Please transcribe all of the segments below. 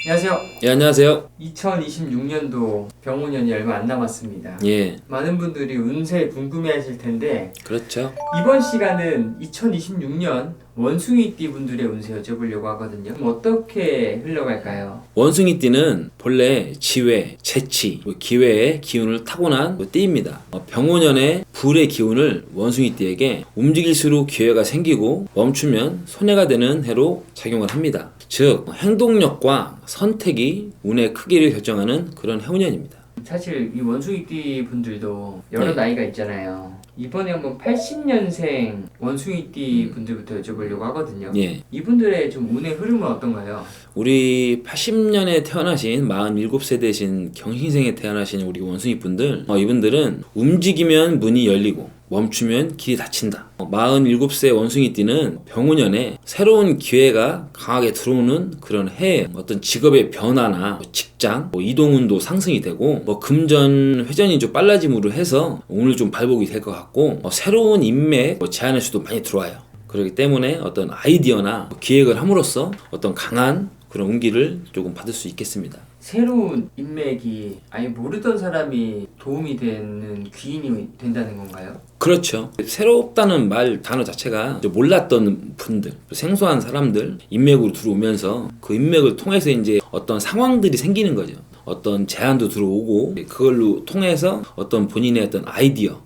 안녕하세요. 예, 안녕하세요. 2026년도 병원년이 얼마 안 남았습니다. 예, 많은 분들이 운세 궁금해하실 텐데 그렇죠. 이번 시간은 2026년 원숭이띠 분들의 운세 여쭤보려고 하거든요. 그럼 어떻게 흘러갈까요? 원숭이띠는 본래 지회, 재치, 기회의 기운을 타고난 띠입니다. 병오년의 불의 기운을 원숭이띠에게 움직일수록 기회가 생기고 멈추면 손해가 되는 해로 작용을 합니다. 즉, 행동력과 선택이 운의 크기를 결정하는 그런 해운년입니다. 사실 이 원숭이띠 분들도 여러 네. 나이가 있잖아요. 이번에 한번 80년생 원숭이띠 분들부터 여쭤보려고 하거든요. 예. 이분들의 좀 운의 흐름은 어떤가요? 우리 80년에 태어나신 47세 되신 경신생에 태어나신 우리 원숭이 분들, 이분들은 움직이면 문이 열리고 멈추면 길이 닫힌다. 47세 원숭이띠는 병오년에 새로운 기회가 강하게 들어오는 그런 해에 어떤 직업의 변화나 직장, 이동운도 상승이 되고 금전 회전이 좀 빨라짐으로 해서 오늘 좀 발복이 될 것 같고 새로운 인맥 제안할 수도 많이 들어와요. 그렇기 때문에 어떤 아이디어나 기획을 함으로써 어떤 강한 그런 운기를 조금 받을 수 있겠습니다. 새로운 인맥이 아예 모르던 사람이 도움이 되는 귀인이 된다는 건가요? 그렇죠. 새롭다는 단어 자체가 이제 몰랐던 분들, 생소한 사람들, 인맥으로 들어오면서 그 인맥을 통해서 이제 어떤 상황들이 생기는 거죠. 어떤 제안도 들어오고 그걸로 통해서 어떤 본인의 어떤 아이디어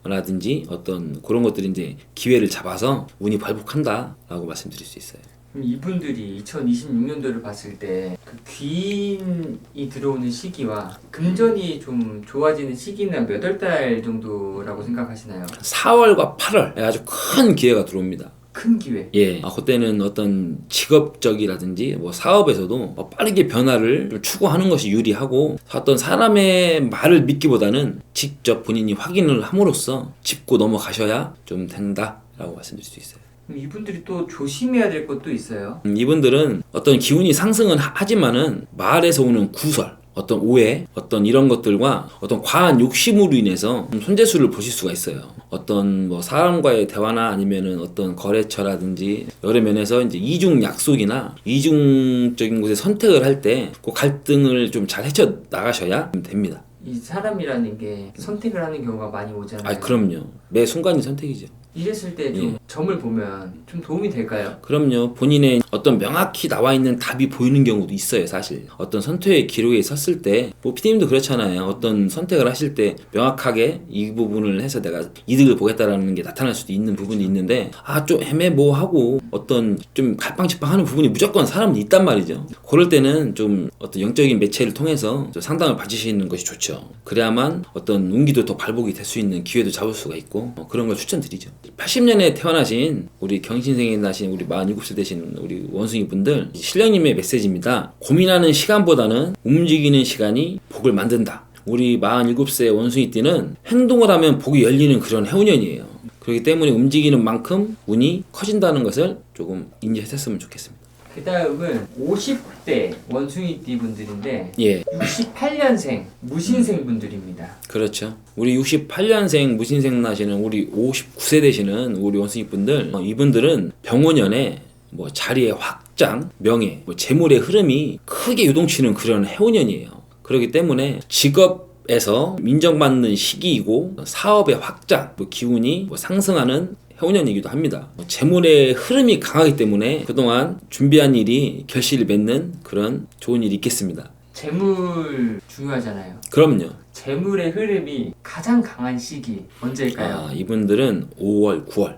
라든지 어떤 그런 것들이 이제 기회를 잡아서 운이 발복한다라고 말씀드릴 수 있어요. 그럼 이분들이 2026년도를 봤을 때 그 귀인이 들어오는 시기와 금전이 좀 좋아지는 시기는 몇 월 달 정도라고 생각하시나요? 4월과 8월 아주 큰 기회가 들어옵니다. 큰 기회. 예, 그때는 어떤 직업적이라든지 사업에서도 빠르게 변화를 좀 추구하는 것이 유리하고 어떤 사람의 말을 믿기보다는 직접 본인이 확인을 함으로써 짚고 넘어가셔야 좀 된다라고 말씀드릴 수 있어요. 그럼 이분들이 또 조심해야 될 것도 있어요. 이분들은 어떤 기운이 상승은 하지만은 말에서 오는 구설, 어떤 오해, 어떤 이런 것들과 어떤 과한 욕심으로 인해서 손재수를 보실 수가 있어요. 어떤 사람과의 대화나 아니면은 어떤 거래처라든지 여러 면에서 이제 이중 약속이나 이중적인 곳에 선택을 할 때 그 갈등을 좀 잘 헤쳐 나가셔야 됩니다. 이 사람이라는 게 선택을 하는 경우가 많이 오잖아요. 그럼요. 매 순간이 선택이죠. 이랬을 때 좀 점을 보면 좀 도움이 될까요? 그럼요. 본인의 어떤 명확히 나와 있는 답이 보이는 경우도 있어요, 사실. 어떤 선택의 기로에 섰을 때, PD님도 그렇잖아요. 어떤 선택을 하실 때 명확하게 이 부분을 해서 내가 이득을 보겠다라는 게 나타날 수도 있는 부분이 있는데, 좀 애매모호하고 어떤 좀 갈팡질팡하는 부분이 무조건 사람은 있단 말이죠. 그럴 때는 좀 어떤 영적인 매체를 통해서 좀 상담을 받으시는 것이 좋죠. 그래야만 어떤 운기도 더 발복이 될 수 있는 기회도 잡을 수가 있고, 그런 걸 추천드리죠. 80년에 태어나신 우리 경신생에 나신 우리 47세 되신 우리 원숭이 분들, 신령님의 메시지입니다. 고민하는 시간보다는 움직이는 시간이 복을 만든다. 우리 47세 원숭이띠는 행동을 하면 복이 열리는 그런 해운년이에요. 그렇기 때문에 움직이는 만큼 운이 커진다는 것을 조금 인지하셨으면 좋겠습니다. 그 다음은 50대 원숭이띠 분들인데 예, 68년생 무신생 분들입니다. 그렇죠. 우리 68년생 무신생 나시는 우리 59세 되시는 우리 원숭이 분들, 이분들은 병오년에 자리의 확장, 명예, 재물의 흐름이 크게 요동치는 그런 해운년이에요. 그렇기 때문에 직업에서 인정받는 시기이고 사업의 확장, 기운이 상승하는 해운년이기도 합니다. 재물의 흐름이 강하기 때문에 그동안 준비한 일이 결실을 맺는 그런 좋은 일이 있겠습니다. 재물 중요하잖아요. 그럼요. 재물의 흐름이 가장 강한 시기 언제일까요? 이분들은 5월, 9월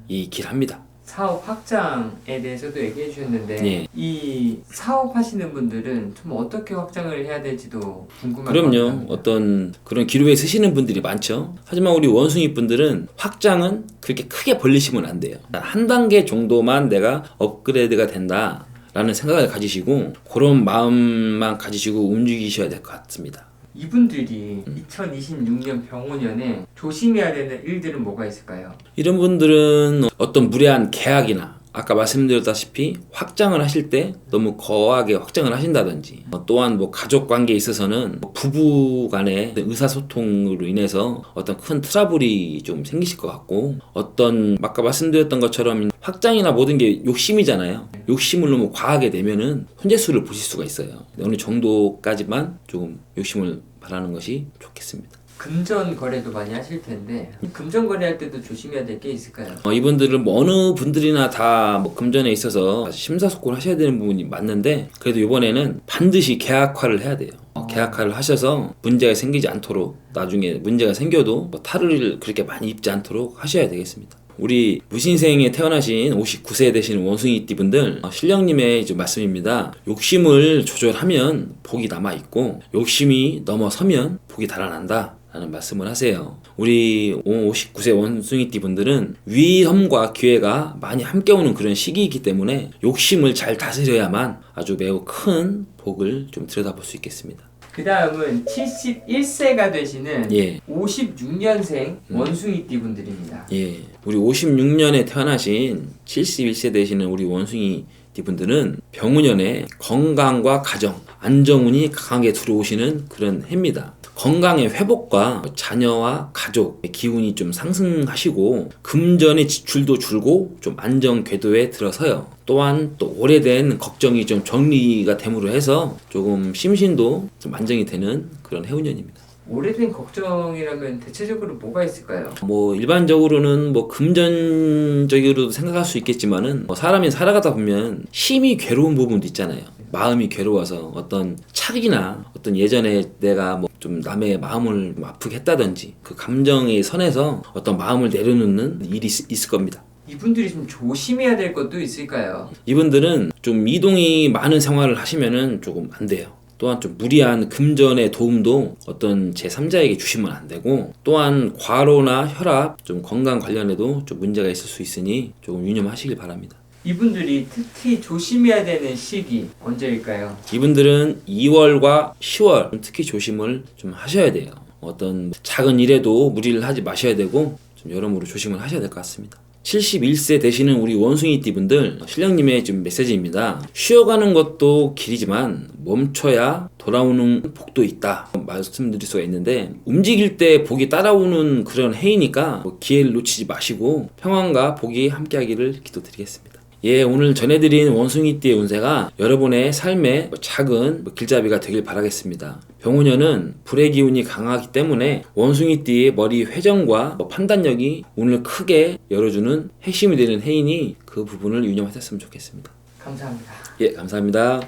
이 길 합니다. 사업 확장에 대해서도 얘기해 주셨는데 예. 이 사업 하시는 분들은 좀 어떻게 확장을 해야 될지도 궁금할 것 그럼요. 같아요. 어떤 그런 기로에 서시는 분들이 많죠. 하지만 우리 원숭이 분들은 확장은 그렇게 크게 벌리시면 안 돼요. 한 단계 정도만 내가 업그레이드가 된다 라는 생각을 가지시고 그런 마음만 가지시고 움직이셔야 될 것 같습니다. 이분들이 2026년 병오년에 조심해야 되는 일들은 뭐가 있을까요? 이런 분들은 어떤 무례한 계약이나 아까 말씀드렸다시피 확장을 하실 때 너무 거하게 확장을 하신다든지 또한 뭐 가족 관계에 있어서는 부부 간의 의사소통으로 인해서 어떤 큰 트러블이 좀 생기실 것 같고 어떤 아까 말씀드렸던 것처럼 확장이나 모든 게 욕심이잖아요. 욕심을 너무 과하게 되면은 손재수를 보실 수가 있어요. 어느 정도까지만 조금 욕심을 바라는 것이 좋겠습니다. 금전 거래도 많이 하실 텐데 금전 거래할 때도 조심해야 될 게 있을까요? 이분들은 뭐 어느 분들이나 다뭐 금전에 있어서 심사숙고를 하셔야 되는 부분이 맞는데 그래도 이번에는 반드시 계약화를 해야 돼요. 계약화를 하셔서 문제가 생기지 않도록 나중에 문제가 생겨도 뭐 탈을 그렇게 많이 입지 않도록 하셔야 되겠습니다. 우리 무신생에 태어나신 59세 되시는 원숭이띠 분들 신령님의 이제 말씀입니다. 욕심을 조절하면 복이 남아있고 욕심이 넘어서면 복이 달아난다 라는 말씀을 하세요. 우리 59세 원숭이띠 분들은 위험과 기회가 많이 함께 오는 그런 시기이기 때문에 욕심을 잘 다스려야만 아주 매우 큰 복을 좀 들여다볼 수 있겠습니다. 그 다음은 71세가 되시는 예. 56년생 원숭이띠 분들입니다. 예. 우리 56년에 태어나신 71세 되시는 우리 원숭이띠 분들은 병운년에 건강과 가정, 안정운이 강하게 들어오시는 그런 해입니다. 건강의 회복과 자녀와 가족의 기운이 좀 상승하시고 금전의 지출도 줄고 좀 안정 궤도에 들어서요. 또한 또 오래된 걱정이 좀 정리가 됨으로 해서 조금 심신도 좀 안정이 되는 그런 해운년입니다. 오래된 걱정이라면 대체적으로 뭐가 있을까요? 뭐 일반적으로는 뭐 금전적으로도 생각할 수 있겠지만은 사람이 살아가다 보면 심히 괴로운 부분도 있잖아요. 마음이 괴로워서 어떤 착이나 어떤 예전에 내가 뭐 좀 남의 마음을 아프게 했다든지 그 감정의 선에서 어떤 마음을 내려놓는 일이 있을 겁니다. 이분들이 좀 조심해야 될 것도 있을까요? 이분들은 좀 이동이 많은 생활을 하시면은 조금 안 돼요. 또한 좀 무리한 금전의 도움도 어떤 제3자에게 주시면 안 되고 또한 과로나 혈압, 좀 건강 관련해도 좀 문제가 있을 수 있으니 조금 유념하시길 바랍니다. 이분들이 특히 조심해야 되는 시기 언제일까요? 이분들은 2월과 10월 특히 조심을 좀 하셔야 돼요. 어떤 작은 일에도 무리를 하지 마셔야 되고 좀 여러모로 조심을 하셔야 될 것 같습니다. 71세 되시는 우리 원숭이띠 분들 신령님의 좀 메시지입니다. 쉬어가는 것도 길이지만 멈춰야 돌아오는 복도 있다 말씀드릴 수가 있는데 움직일 때 복이 따라오는 그런 해이니까 기회를 놓치지 마시고 평안과 복이 함께하기를 기도드리겠습니다. 예, 오늘 전해드린 원숭이띠의 운세가 여러분의 삶에 작은 길잡이가 되길 바라겠습니다. 병운년은 불의 기운이 강하기 때문에 원숭이띠의 머리 회전과 판단력이 운을 크게 열어주는 핵심이 되는 해이니 그 부분을 유념하셨으면 좋겠습니다. 감사합니다. 예, 감사합니다.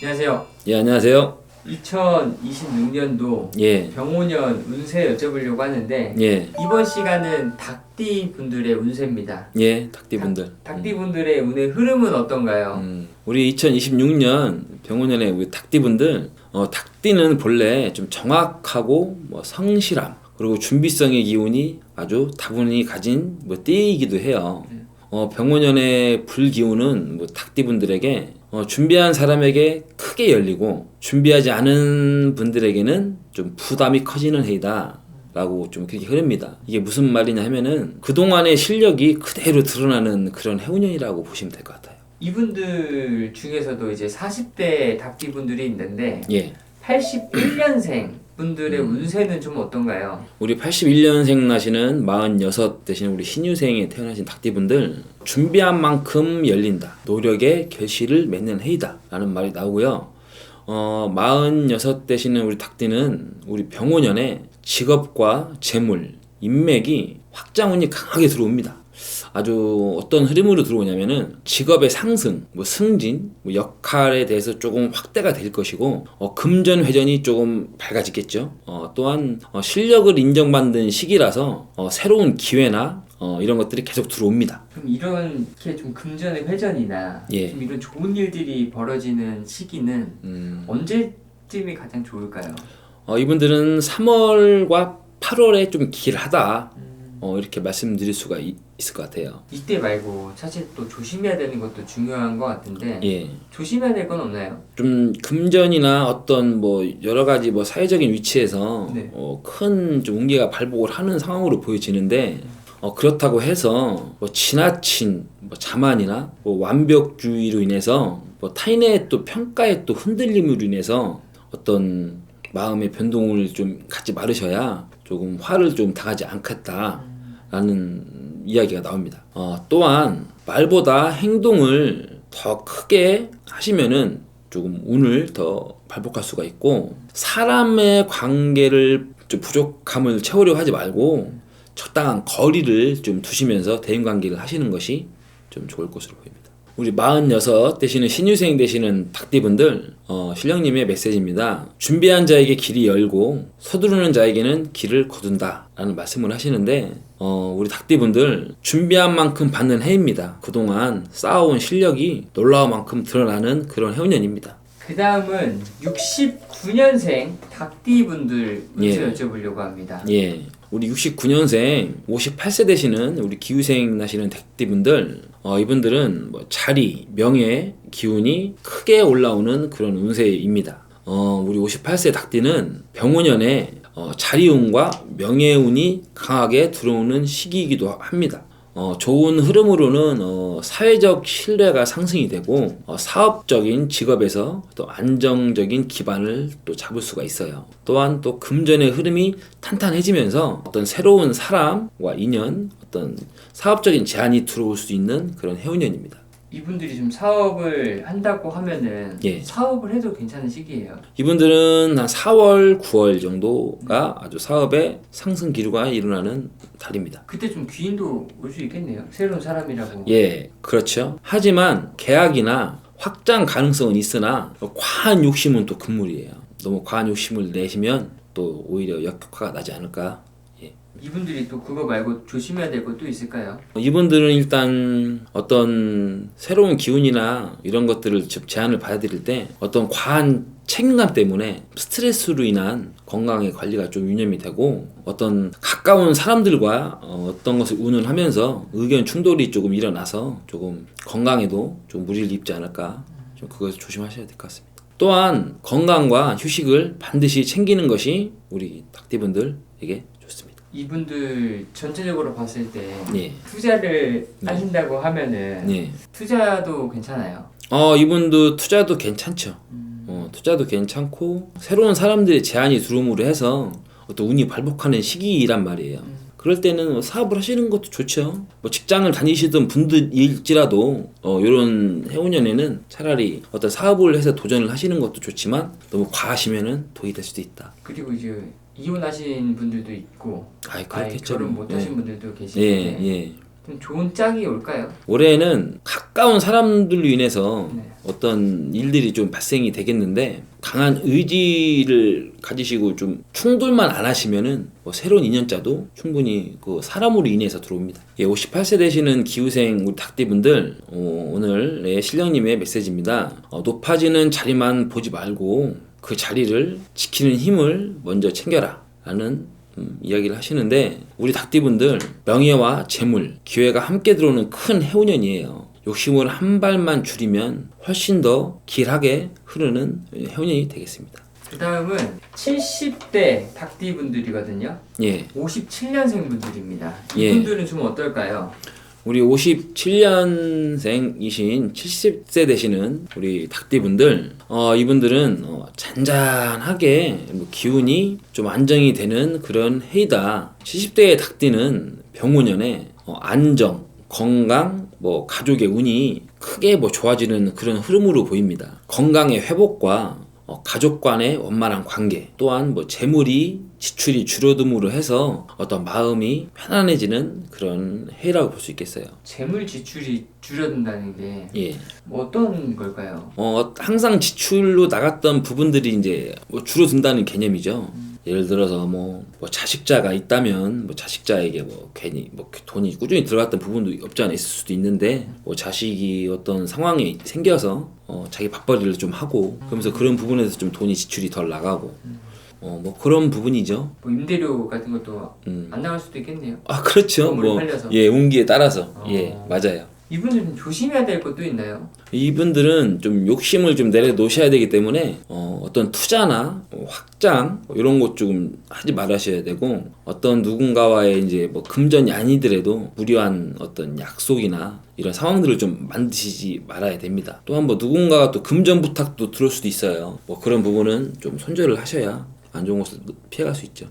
안녕하세요. 예, 안녕하세요. 2026년도 예, 병오년 운세 여쭤보려고 하는데 예, 이번 시간은 닭띠 분들의 운세입니다. 예, 닭띠분들. 닭띠 분들의 운의 흐름은 어떤가요? 우리 2026년 병원년의 우리 닭띠분들, 닭띠는 본래 좀 정확하고 성실함 그리고 준비성의 기운이 아주 다분히 가진 띠이기도 해요. 병원년의 불기운은 닭띠분들에게 준비한 사람에게 크게 열리고 준비하지 않은 분들에게는 좀 부담이 커지는 해이다 라고 좀 그렇게 흐릅니다. 이게 무슨 말이냐 하면은 그동안의 실력이 그대로 드러나는 그런 해운년이라고 보시면 될 것 같아요. 이분들 중에서도 이제 40대 닭띠 분들이 있는데 예. 81년생 분들의 운세는 좀 어떤가요? 우리 81년생 나시는 46 되시는 우리 신유생에 태어나신 닭띠분들 준비한 만큼 열린다. 노력의 결실을 맺는 해이다 라는 말이 나오고요. 46 되시는 우리 닭띠는 우리 병오년에 직업과 재물, 인맥이 확장운이 강하게 들어옵니다. 아주 어떤 흐름으로 들어오냐면은 직업의 상승, 승진, 역할에 대해서 조금 확대가 될 것이고 금전 회전이 조금 밝아지겠죠. 또한 실력을 인정받는 시기라서 새로운 기회나 이런 것들이 계속 들어옵니다. 그럼 이렇게 좀 금전의 회전이나 예. 좀 이런 좋은 일들이 벌어지는 시기는 언제쯤이 가장 좋을까요? 이분들은 3월과 8월에 좀 길하다. 이렇게 말씀드릴 수가 있을 것 같아요. 이때 말고 사실 또 조심해야 되는 것도 중요한 것 같은데 예. 조심해야 될 건 없나요? 좀 금전이나 어떤 여러 가지 사회적인 위치에서 네. 큰 좀 운기가 발복을 하는 상황으로 보여지는데 그렇다고 해서 뭐 지나친 뭐 자만이나 뭐 완벽주의로 인해서 뭐 타인의 또 평가에 또 흔들림으로 인해서 어떤 마음의 변동을 좀 갖지 말으셔야 조금 화를 좀 당하지 않겠다라는 이야기가 나옵니다. 또한 말보다 행동을 더 크게 하시면은 조금 운을 더 발복할 수가 있고, 사람의 관계를 좀 부족함을 채우려고 하지 말고 적당한 거리를 좀 두시면서 대인관계를 하시는 것이 좀 좋을 것으로 보입니다. 우리 46 되시는 신유생 되시는 닭띠분들, 신령님의 메시지입니다. 준비한 자에게 길이 열고 서두르는 자에게는 길을 거둔다 라는 말씀을 하시는데, 우리 닭띠분들 준비한 만큼 받는 해입니다. 그동안 쌓아온 실력이 놀라운 만큼 드러나는 그런 해운년입니다. 그 다음은 69년생 닭띠분들 운세 예. 여쭤보려고 합니다. 예, 우리 69년생 58세 되시는 우리 기후생 나시는 닭띠분들, 이분들은 뭐 자리, 명예, 기운이 크게 올라오는 그런 운세입니다. 우리 58세 닭띠는 병원년에 자리운과 명예운이 강하게 들어오는 시기이기도 합니다. 좋은 흐름으로는 사회적 신뢰가 상승이 되고 사업적인 직업에서 또 안정적인 기반을 또 잡을 수가 있어요. 또한 또 금전의 흐름이 탄탄해지면서 어떤 새로운 사람과 인연, 어떤 사업적인 제안이 들어올 수 있는 그런 해운년입니다. 이분들이 좀 사업을 한다고 하면은 예. 사업을 해도 괜찮은 시기예요. 이분들은 한 4월, 9월 정도가 아주 사업의 상승 기류가 일어나는 달입니다. 그때 좀 귀인도 올 수 있겠네요. 새로운 사람이라고. 예, 그렇죠. 하지만 계약이나 확장 가능성은 있으나 과한 욕심은 또 금물이에요. 너무 과한 욕심을 내시면 또 오히려 역효과가 나지 않을까. 이분들이 또 그거 말고 조심해야 될 것도 있을까요? 이분들은 일단 어떤 새로운 기운이나 이런 것들을 제안을 받아들일 때 어떤 과한 책임감 때문에 스트레스로 인한 건강의 관리가 좀 유념이 되고, 어떤 가까운 사람들과 어떤 것을 운운하면서 의견 충돌이 조금 일어나서 조금 건강에도 좀 무리를 입지 않을까, 좀 그것을 조심하셔야 될 것 같습니다. 또한 건강과 휴식을 반드시 챙기는 것이 우리 닭띠분들에게 좋습니다. 이분들 전체적으로 봤을 때 예. 투자를 하신다고 하면은 예. 투자도 괜찮아요. 이분도 투자도 괜찮죠. 투자도 괜찮고 새로운 사람들의 제안이 들어옴으로 해서 어떤 운이 발복하는 시기란 말이에요. 그럴 때는 사업을 하시는 것도 좋죠. 뭐 직장을 다니시던 분들일지라도 이런 해운년에는 차라리 어떤 사업을 해서 도전을 하시는 것도 좋지만 너무 과하시면은 돈이 될 수도 있다. 그리고 이제 이혼하신 분들도 있고, 아이, 아예 그렇겠죠. 결혼 뭐. 못하신 예. 분들도 계시는데 예. 좀 좋은 짝이 올까요? 올해는 가까운 사람들로 인해서 네. 어떤 일들이 좀 발생이 되겠는데, 강한 의지를 가지시고 좀 충돌만 안 하시면은 뭐 새로운 인연자도 충분히 그 사람으로 인해서 들어옵니다. 58세 되시는 기후생 우리 닭띠분들, 오늘 신령님의 메시지입니다. 높아지는 자리만 보지 말고 그 자리를 지키는 힘을 먼저 챙겨라 라는 이야기를 하시는데, 우리 닭띠분들 명예와 재물, 기회가 함께 들어오는 큰 해운년이에요. 욕심을 한 발만 줄이면 훨씬 더 길하게 흐르는 해운년이 되겠습니다. 그 다음은 70대 닭띠분들이거든요. 예. 57년생 분들입니다. 예. 이분들은 좀 어떨까요? 우리 57년생이신 70세 되시는 우리 닭띠분들, 이분들은 잔잔하게 기운이 좀 안정이 되는 그런 해이다. 70대의 닭띠는 병오년에 안정, 건강, 뭐 가족의 운이 크게 뭐 좋아지는 그런 흐름으로 보입니다. 건강의 회복과 가족 간의 원만한 관계, 또한 뭐 재물이 지출이 줄어듦으로 해서 어떤 마음이 편안해지는 그런 해라고 볼 수 있겠어요. 재물 지출이 줄어든다는 게 예. 뭐 어떤 걸까요? 항상 지출로 나갔던 부분들이 이제 뭐 줄어든다는 개념이죠. 예를 들어서 뭐 자식자가 있다면 뭐 자식자에게 뭐 괜히 뭐 돈이 꾸준히 들어갔던 부분도 없지 않아 있을 수도 있는데, 뭐 자식이 어떤 상황이 생겨서 자기 밥벌이를 좀 하고 그러면서 그런 부분에서 좀 돈이 지출이 덜 나가고 뭐 그런 부분이죠. 뭐 임대료 같은 것도 안 나갈 수도 있겠네요. 그렇죠. 건물이 뭐 팔려서. 운기에 따라서 맞아요. 이분들은 조심해야 될 것도 있나요? 이분들은 좀 욕심을 좀 내려놓으셔야 되기 때문에 어떤 투자나 확장 이런 것 조금 하지 말아셔야 되고 어떤 누군가와의 이제 뭐 금전이 아니더라도 무리한 어떤 약속이나 이런 상황들을 좀 만드시지 말아야 됩니다. 또한 뭐 누군가가 또 금전 부탁도 들어올 수도 있어요. 뭐 그런 부분은 좀 손절을 하셔야 안 좋은 것을 피해갈 수 있죠.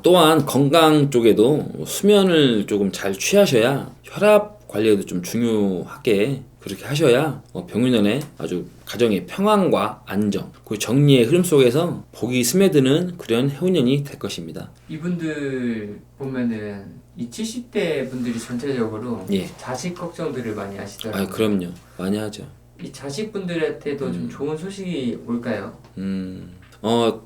또한 건강 쪽에도 수면을 조금 잘 취하셔야 혈압 관리에도 좀 중요하게 그렇게 하셔야 병유년에 아주 가정의 평안과 안정, 그 정리의 흐름 속에서 복이 스며드는 그런 해운년이 될 것입니다. 이분들 보면은 이 70대 분들이 전체적으로 예. 자식 걱정들을 많이 하시더라고요. 그럼요. 많이 하죠. 이 자식분들한테도 좀 좋은 소식이 올까요?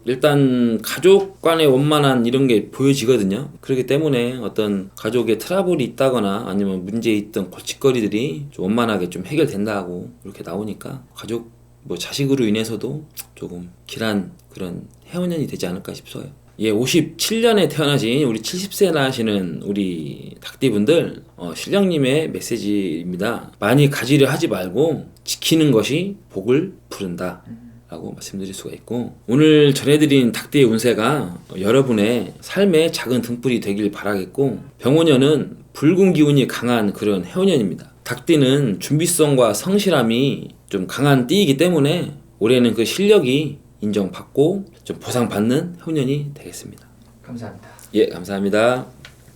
일단 가족 간의 원만한 이런 게 보여지거든요. 그렇기 때문에 어떤 가족의 트러블이 있다거나 아니면 문제 있던 골칫거리들이 좀 원만하게 좀 해결된다고 이렇게 나오니까 가족 뭐 자식으로 인해서도 조금 길한 그런 해운년이 되지 않을까 싶어요. 예, 57년에 태어나신 우리 70세나 하시는 우리 닭띠분들 신령님의 메시지입니다. 많이 가지려 하지 말고 지키는 것이 복을 부른다 라고 말씀드릴 수가 있고, 오늘 전해드린 닭띠의 운세가 여러분의 삶의 작은 등불이 되길 바라겠고, 병원년은 붉은 기운이 강한 그런 해운년입니다. 닭띠는 준비성과 성실함이 좀 강한 띠이기 때문에 올해는 그 실력이 인정받고 좀 보상받는 해운년이 되겠습니다. 감사합니다. 예, 감사합니다.